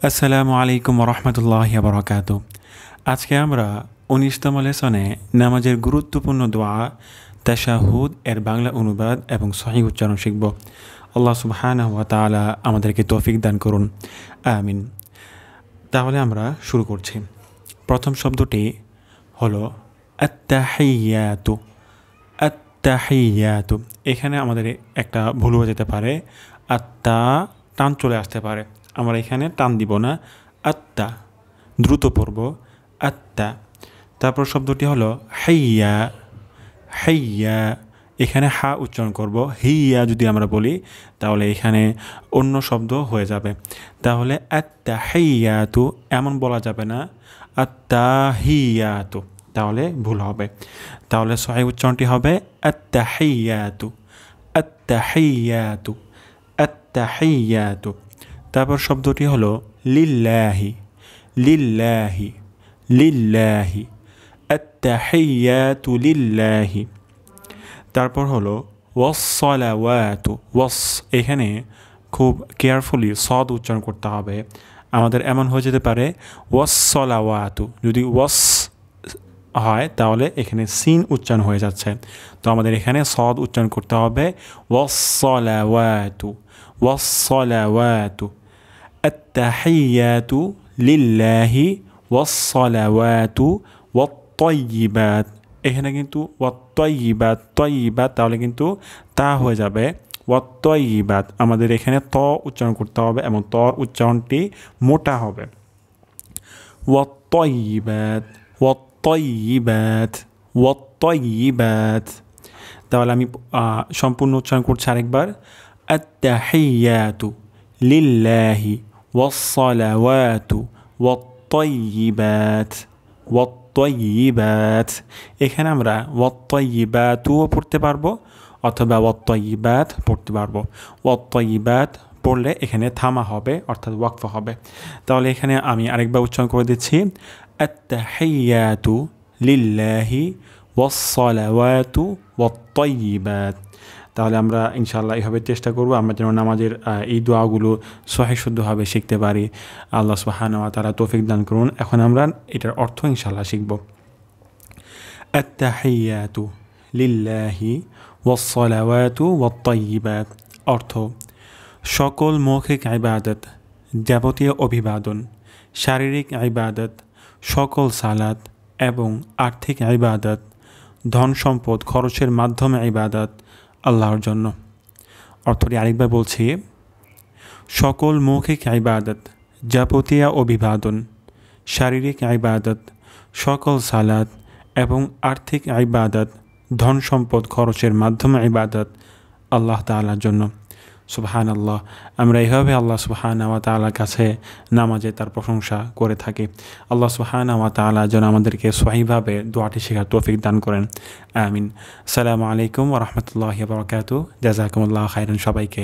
আসসালামু আলাইকুম রহমতুল্লাহি বারাকাতু। আজকে আমরা 19তম লেসনে নামাজের গুরুত্বপূর্ণ দোয়া তাশাহুদ এর বাংলা অনুবাদ এবং সহিহ উচ্চারণ শিখব। আল্লাহ সুবহানাহু ওয়া তাআলা আমাদেরকে তৌফিক দান করুন, আমিন। তাহলে আমরা শুরু করছি। প্রথম শব্দটি হলো আত্তাহিয়াতু। আত্তাহিয়াতু, এখানে আমাদের একটা ভুল হয়ে যেতে পারে, আত্তা টান চলে আসতে পারে। আমরা এখানে টান দিব না, আত্তা দ্রুত পড়ব, আত্তা। তারপর শব্দটি হলো হাইয়া। হাইয়া, এখানে হা উচ্চারণ করব। হিয়া যদি আমরা বলি তাহলে এখানে অন্য শব্দ হয়ে যাবে। তাহলে আত্তাহিয়াতু এমন বলা যাবে না, আত্তাহিয়াতু, তাহলে ভুল হবে। তাহলে সহিহ উচ্চারণটি হবে আত্তাহিয়াতু, আত্তাহিয়াতু, আত্তাহিয়াতু। তারপর শব্দটি হলো লিল্লাহি। লিল্লাহি, লিল্লাহি, আত্তাহিয়াতু লিল্লাহি। তারপর হলো ওয়াসসালাওয়াতু। ওয়াস, এখানে খুব কেয়ারফুলি সদ উচ্চারণ করতে হবে। আমাদের এমন হয়ে যেতে পারে ওয়াসসালাওয়াতু, যদি ওয়াস হয় তাহলে এখানে সিন উচ্চারণ হয়ে যাচ্ছে। তো আমাদের এখানে সদ উচ্চারণ করতে হবে ওয়াসসালাওয়াতু, ওয়াসসালাওয়াতু, আত্তাহিয়াতু লিল্লাহি ওয়াসসালাওয়াতু ওয়াত-তাইয়্যিবাত। এখানে কিন্তু ওয়াত-তাইয়্যিবাত, তাইয়্যিবাত তাহলে কিন্তু তা হয়ে যাবে ওয়াত-তাইয়্যিবাত। আমাদের এখানে ত উচ্চারণ করতে হবে এবং তর উচ্চারণটি মোটা হবে। ওয়াত-তাইয়্যিবাত, ওয়াত-তাইয়্যিবাত, ওয়াত-তাইয়্যিবাত। তাহলে আমি সম্পূর্ণ উচ্চারণ করছি আরেকবার। আত্তাহিয়াতু লিল্লাহি ওয়াসসালাওয়াতু ওয়াত-তাইয়্যিবাত, ওয়াত-তাইয়্যিবাত। এখানে আমরা ওয়াত-তাইয়্যিবাতুও পড়তে পারবো অথবা ওয়াত-তাইয়্যিবাত পড়তে পারবো। ওয়াত-তাইয়্যিবাত পড়লে এখানে থামা হবে, অর্থাৎ ওয়াকফা হবে। তাহলে এখানে আমি আরেকবার উচ্চারণ করে দিচ্ছি, আত্তাহিয়াতু লিল্লাহি ওয়াসসালাওয়াতু ওয়াত-তাইয়্যিবাত। তাহলে আমরা ইনশাআল্লাহ এইভাবে চেষ্টা করব আমরা যেন নামাজের এই দোয়াগুলো সহিহ শুদ্ধভাবে শিখতে পারি। আল্লাহ সুবহানাহু ওয়া তাআলা তৌফিক দান করুন। এখন আমরা এটার অর্থ ইনশাআল্লাহ শিখব। আত্তাহিয়াতু লিল্লাহি ওয়াসসালাওয়াতু ওয়াত-তাইয়্যিবাত। অর্থ: সকল মৌখিক ইবাদত, যাবতীয় অভিবাদন, শারীরিক ইবাদত, সকল সালাত এবং আর্থিক ইবাদত, ধন সম্পদ খরচের মাধ্যমে ইবাদত আল্লাহর জন্য। অর্থটি আরেকবার বলছি, সকল মৌখিক ইবাদত, যাবতীয় অভিবাদন, শারীরিক ইবাদত, সকল সালাত এবং আর্থিক ইবাদত, ধন সম্পদ খরচের মাধ্যমে ইবাদত আল্লাহ তাআলার জন্য। সুবহানাল্লাহ। আমরা এইভাবে আল্লাহ সুবহানাহু ওয়া তাআলার কাছে নামাজে তার প্রশংসা করে থাকি। আল্লাহ সুবহানাহু ওয়া তাআলা যেন আমাদেরকে সহিভাবে দোয়াটি শেখার তৌফিক দান করেন, আমিন। আসসালামু আলাইকুম ওয়া রাহমাতুল্লাহি ওয়া বারাকাতুহু। জাযাকুমুল্লাহু খাইরান সবাইকে।